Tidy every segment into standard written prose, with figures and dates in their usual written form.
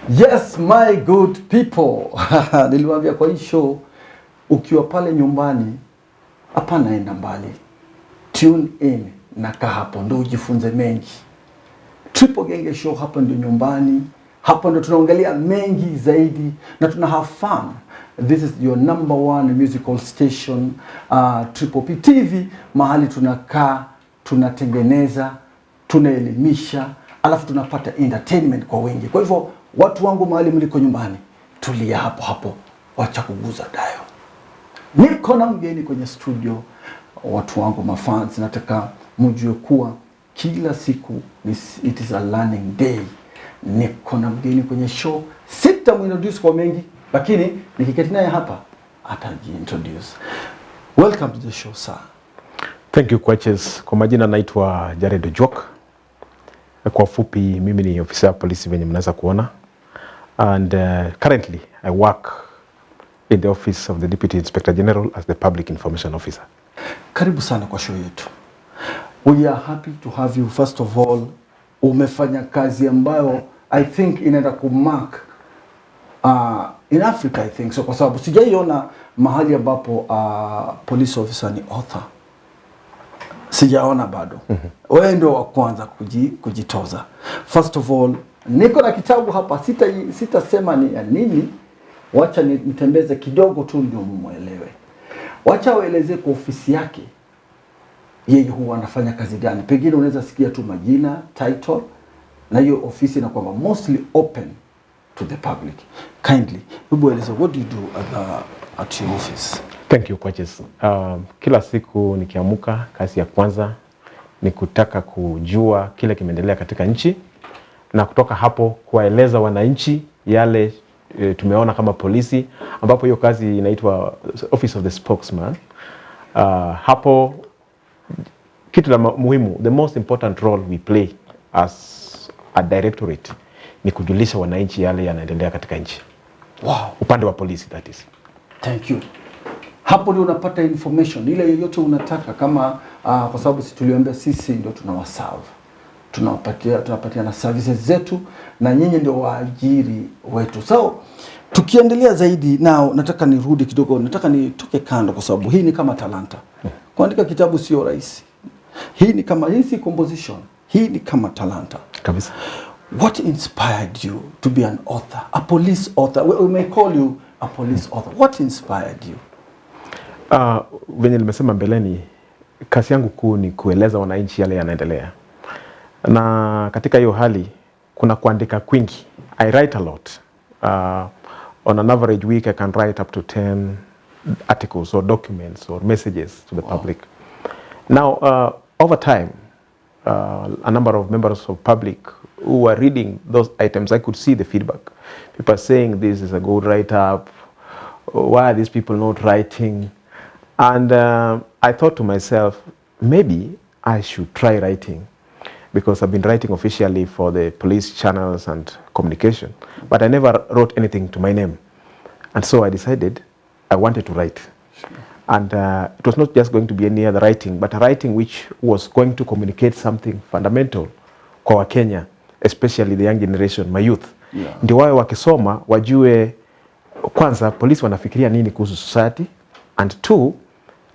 Yes, my good people. Niliwaambia kwa hii show, ukiwa pale nyumbani, hapana enda mbali. Tune in na kaa hapo, ndio ujifunze mengi. Triple Genge show hapa ndio nyumbani. Hapa ndio tunaongelea mengi zaidi na tuna have fun. This is your number one musical station, Triple P TV, mahali tunakaa, tunatengeneza, tunaelimisha, alafu tunapata entertainment kwa wengi. Kwa hivyo watu wangu mahali mliko nyumbani, tulia hapo hapo, wacha kuguza dayo. Niko na mgeni kwenye studio, watu wangu mafans, nataka mjue kuwa kila siku it is a learning day. Niko na mgeni kwenye show, sitamintroduce kwa mengi, lakini nikiketi naye hapa atajiintroduce. Welcome to the show, sir. Thank you, KWACHEZZ. Kwa majina naitwa Jared Ojuok. Kwa fupi mimi ni officer polisi venye mnaweza kuona. And currently I work in the office of the Deputy Inspector General as the Public Information Officer. Karibu sana kwa show yetu. We are happy to have you. First of all, umefanya kazi ambayo I think inaenda kumark in Africa, I think so, kwa sababu sijaiona mahali ambapo police officer ni author. Sijaona bado. Wewe ndio wa kwanza kujitoza. First of all, niko na kitabu hapa, sitasema ni ya nini. Wacha nitembeze kidogo tu ndio muelewe. Wacha waeleze kwa ofisi yake yeye huwa anafanya kazi gani. Pengine unaweza sikia tu majina, title, na hiyo ofisi na kwamba mostly open to the public. Kindly, hebu eleza, what do you do at your office? Thank you, KWACHEZZ. Kila siku nikiamuka, kazi ya kwanza ni kutaka kujua kile kimeendelea katika nchi, na kutoka hapo kuwaeleza wananchi yale tumeona kama polisi, ambapo hiyo kazi inaitwa Office of the Spokesman. Hapo kitu la muhimu, the most important role we play as a directorate ni kujulisha wananchi yale yanaendelea katika nchi. Wow. Upande wa polisi, that is. Thank you. Hapo ndio unapata information ile yoyote unataka, kama kwa sababu si tuliambia sisi ndio tunawaserve. Tunapatia na services zetu, na nyinyi ndio waajiri wetu. So tukiendelea zaidi nao, nataka nirudi kidogo, nataka nitoke kando kwa sababu hii ni kama talanta. Kuandika kitabu sio rahisi. Hii si composition. Hii ni kama talanta. Kabisa. What inspired you to be an author? A police author. We may call you a police author. What inspired you? Venye nimesema mbeleni, kazi yangu kuu ni kueleza wananchi yale yanaendelea. Na katika hiyo hali kuna kuandika kwingi. I write a lot. On an average week I can write up to 10 articles or documents or messages to the public. Now over time, a number of members of public who were reading those items, I could see the feedback. People are saying this is a good write-up. Why are these people not writing? And I thought to myself, maybe I should try writing, because I've been writing officially for the police channels and communication, but I never wrote anything to my name. And so I decided I wanted to write. Sure. And it was not just going to be any other writing, but a writing which was going to communicate something fundamental kwa Wakenya, especially the young generation, my youth. Yeah. Ndio wawe wakisoma wajue kwanza polisi wanafikiria nini kuhusu society, and two,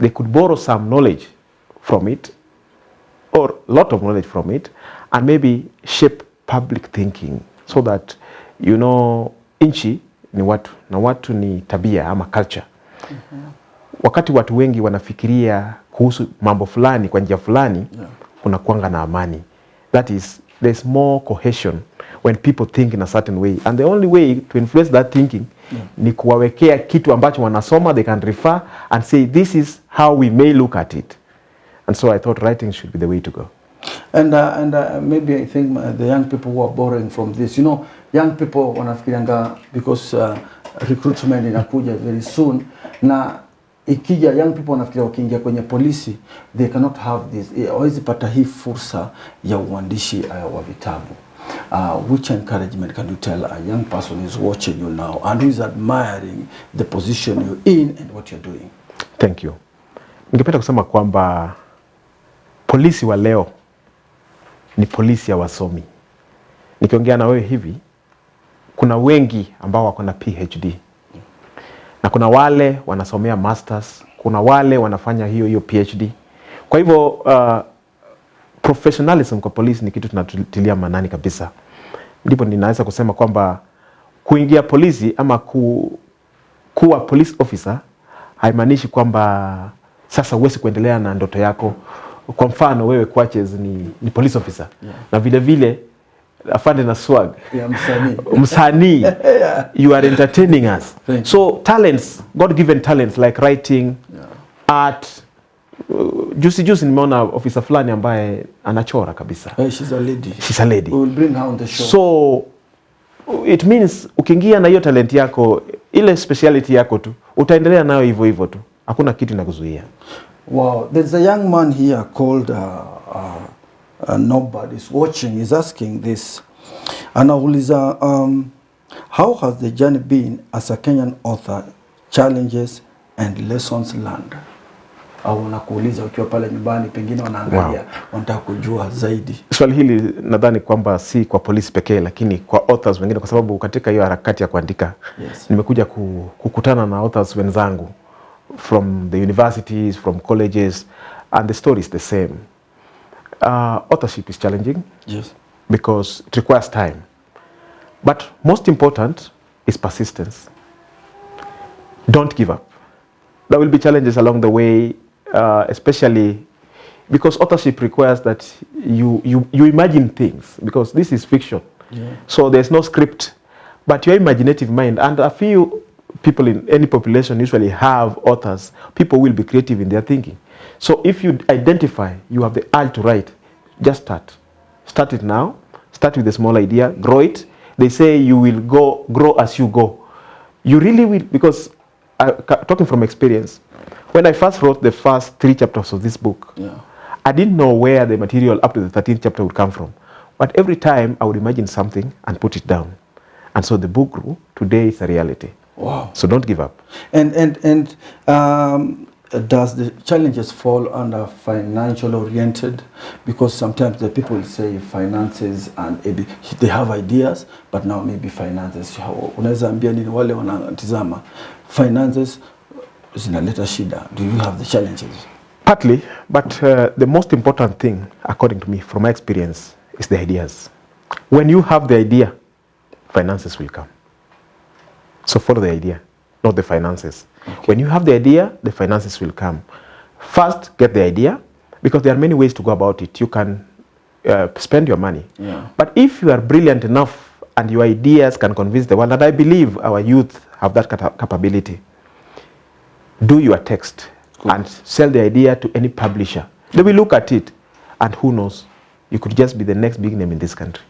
they could borrow some knowledge from it, or a lot of knowledge from it, and maybe shape public thinking so that, you know, nchi ni watu na watu ni tabia ama culture. Wakati watu wengi wanafikiria kuhusu mambo fulani kwa njia fulani, kuna kuanga na amani. That is, there's more cohesion when people think in a certain way, and the only way to influence that thinking ni kuwawekea kitu ambacho wanasoma, they can refer and say this is how we may look at it. And so I thought writing should be the way to go. And maybe I think the young people who are borrowing from this, you know, young people wanafikirianga because recruitment inakuja very soon, na ikija young people wanafikiria wakiingia kwenye polisi they cannot have this, hawezi pata hii fursa ya uandishi wa vitabu. Which encouragement can you tell a young person who is watching you now and who is admiring the position you're in and what you're doing? Thank you. Ningependa kusema kwamba polisi wa leo ni polisi ya wasomi. Nikiongea na wewe hivi, kuna wengi ambao wako na PhD. Na kuna wale wanasomea masters, kuna wale wanafanya hiyo PhD. Kwa hivyo professionalism kwa polisi ni kitu tunatilia maanani kabisa. Ndipo ninaweza kusema kwamba kuingia polisi ama kuwa police officer haimaanishi kwamba sasa huwezi kuendelea na ndoto yako. Kwa mfano wewe KWACHEZZ ni police officer, na vile vile AFANDE na SWAGG msanii you are entertaining us. So talents, God given talents like writing, art. Juzi nimeona officer fulani ambaye anachora kabisa. She's a lady. She's a lady. We will bring her on the show. So it means ukiingia na hiyo talent yako, ile speciality yako tu, utaendelea nayo hivyo tu. Hakuna kitu inakuzuia. Wow, there's a young man here called Nobody's Watching. He's asking this. Anauliza, how has the journey been as a Kenyan author, challenges and lessons learned? Au nakuuliza ukiwa pale nyumbani, pengine wanaangalia, wanataka kujua zaidi. Swali hili nadhani kwamba si kwa polisi pekee, lakini kwa authors wengine, kwa sababu katika hiyo harakati ya kuandika, nimekuja kukutana na authors wenzangu from the universities, from colleges, and the story is the same. Authorship is challenging, because it requires time. But most important is persistence. Don't give up. There will be challenges along the way, especially because authorship requires that you imagine things, because this is fiction. So there's no script, but your imaginative mind, and a few people in any population usually have authors. People will be creative in their thinking. So if you identify you have the urge to write, just start it now. Start with a small idea, grow it. They say you will grow as you go. You really will, because talking from experience, when I first wrote the first 3 chapters of this book, I didn't know where the material up to the 13th chapter would come from. But every time I would imagine something and put it down. And so the book grew. Today it's a reality. Wow. So don't give up. And does the challenges fall under financial oriented? Because sometimes the people say finances and they have ideas, but now maybe finances. Unaweza ambia nini wale wanatizama? Finances zinaleta shida. Do you have the challenges? Partly, but the most important thing, according to me, from my experience, is the ideas. When you have the idea, finances will come. So follow the idea, not the finances. Okay. When you have the idea, the finances will come. First, get the idea, because there are many ways to go about it. You can spend your money. But if you are brilliant enough and your ideas can convince the world, and I believe our youth have that capability, do your text and sell the idea to any publisher. They will look at it, and who knows, you could just be the next big name in this country.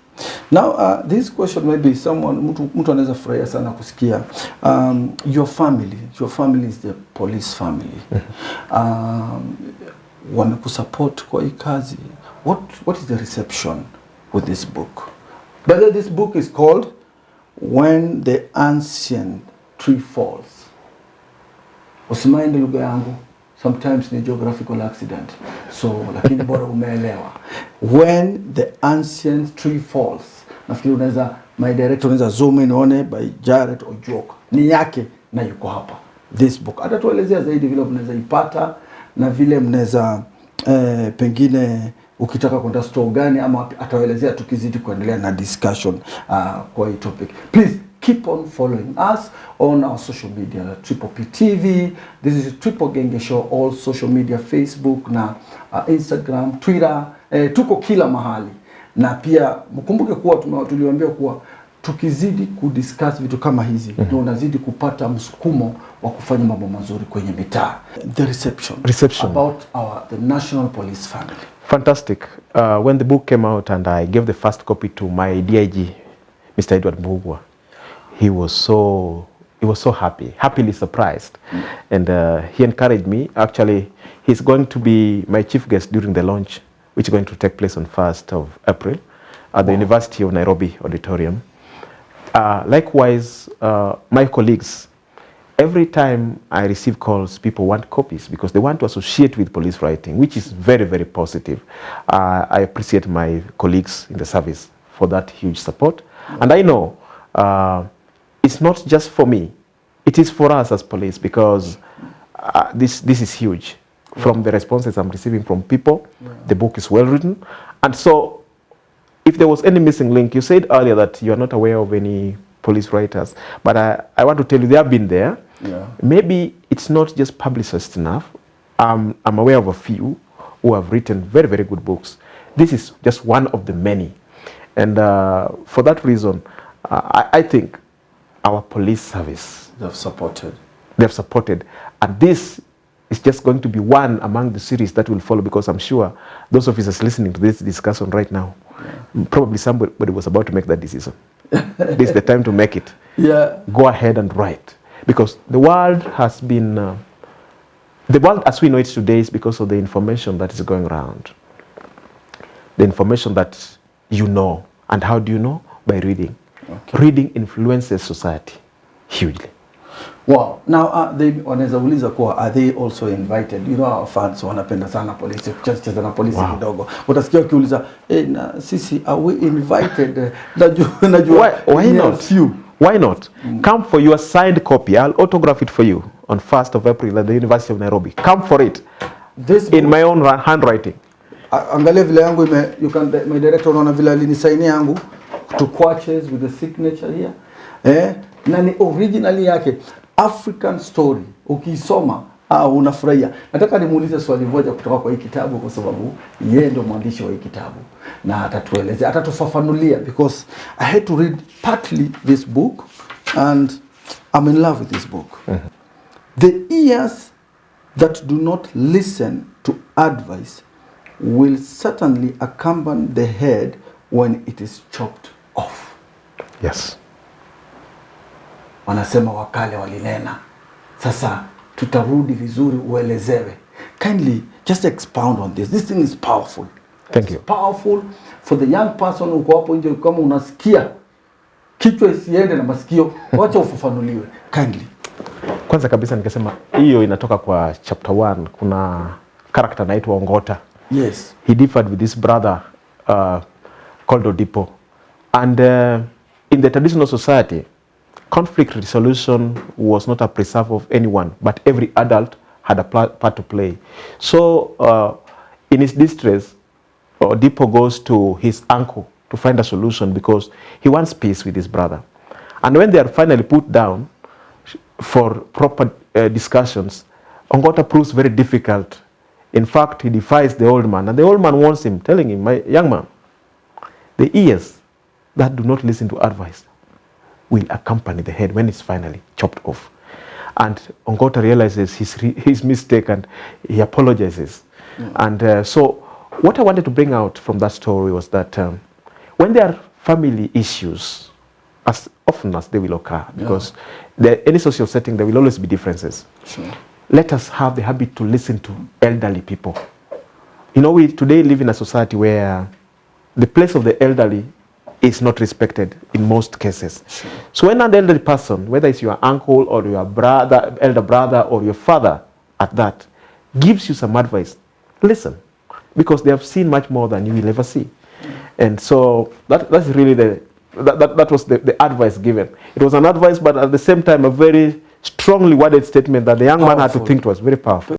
Now, this question may be someone, mtu anaweza furahia sana kusikia. Your family is the police family. Wamekusupport kwa hii kazi. What is the reception with this book? Whether this book is called When the Ancient Tree Falls. Usimaende lugha yangu. Sometimes ni geographical accident. So, lakini bora umeelewa. When the Ancient Tree Falls. Nafikiri unaweza, my director unaweza zoom in one by Jared Ojuok. Ni yake na yuko hapa. This book. Hata tuelezea zaidi vile mnaweza ipata na vile mnaweza pengine ukitaka kwenda store gani, ama ataelezea tukizidi kuendelea na discussion kwa hii topic. Please keep on following us on our social media, Triple P TV. This is Triple Genge Show, all social media, Facebook na Instagram, Twitter. Tuko kila mahali. Na pia mkumbuke kuwa tuliwaambia kuwa tukizidi kudiscuss vitu kama hizi, ndio unazidi kupata msukumo wa kufanya mambo mazuri kwenye mitaa. The reception about the National Police family. Fantastic. When the book came out and I gave the first copy to my DIG, Mr. Edward Mbugua, he was so happily surprised. And he encouraged me. Actually, he's going to be my chief guest during the launch, which is going to take place on 1st of April at the University of Nairobi Auditorium. Likewise, my colleagues, every time I receive calls, people want copies because they want to associate with police writing, which is very, very positive. I appreciate my colleagues in the service for that huge support. And I know it's not just for me, it is for us as police, because this is huge. From the responses I'm receiving from people, the book is well written. And so if there was any missing link, you said earlier that you are not aware of any police writers, but I want to tell you they have been there. Maybe it's not just publicized enough. I'm aware of a few who have written very, very good books. This is just one of the many. And for that reason, I think our police service, they've supported. And this is just going to be one among the series that will follow, because I'm sure those officers listening to this discussion right now, probably somebody was about to make that decision. This is the time to make it. Go ahead and write. Because the world has been, the world as we know it today is because of the information that is going around. The information that you know. And how do you know? By reading. Reading influences society hugely. Wow. Now, wanaweza uliza kuwa, are they also invited? You know, our fans wanapenda sana polisi, kucheza na polisi kidogo. Utasikia ukiuliza, na sisi, are we invited? Najua, why not? Why not? Come for your signed copy. I'll autograph it for you on 1st of April at the University of Nairobi. Come for it. This in my own handwriting. Angalia vile yangu my director unaona vile alinisainia yangu to KWACHEZZ with the signature here. Na ni originally yake African story. Ukisoma unafurahia. Nataka nimuulize swali moja kutoka kwa hii kitabu, kwa sababu yeye ndio mwandishi wa hii kitabu na atatuelezea, atatufafanulia, because I had to read partly this book and I'm in love with this book. The ears that do not listen to advice will certainly accompany the head when it is chopped off. Yes. Wanasema wakale walinena. Sasa tutarudi vizuri uelezewe. Kindly just expound on this. This thing is powerful. Thank you. It's powerful for the young person uko hapo nje, kama unasikia kichwa isiende na masikio, wacha ufafanuliwe. Kindly. Kwanza kabisa nikasema hiyo inatoka kwa chapter 1. Kuna character anaitwa Ngomma. Yes. He differed with his brother called Odipo. And in the traditional society, conflict resolution was not a preserve of anyone, but every adult had a part to play. So in his distress, Odipo goes to his uncle to find a solution because he wants peace with his brother. And when they are finally put down for proper discussions, Ngomma proves very difficult. In fact, he defies the old man, and the old man warns him, telling him, my young man, the ears that do not listen to advice will accompany the head when it's finally chopped off. And Ngomma realizes his mistake and he apologizes. And so what I wanted to bring out from that story was that when there are family issues, as often as they will occur, because any social setting, there will always be differences. Let us have the habit to listen to elderly people. You know, we today live in a society where the place of the elderly is not respected in most cases. So when an elderly person, whether it's your uncle or your brother, elder brother, or your father at that, gives you some advice, listen, because they have seen much more than you will ever see. And so that's really that was the advice given. It was an advice, but at the same time a very strongly worded statement that the young man had to think was very powerful.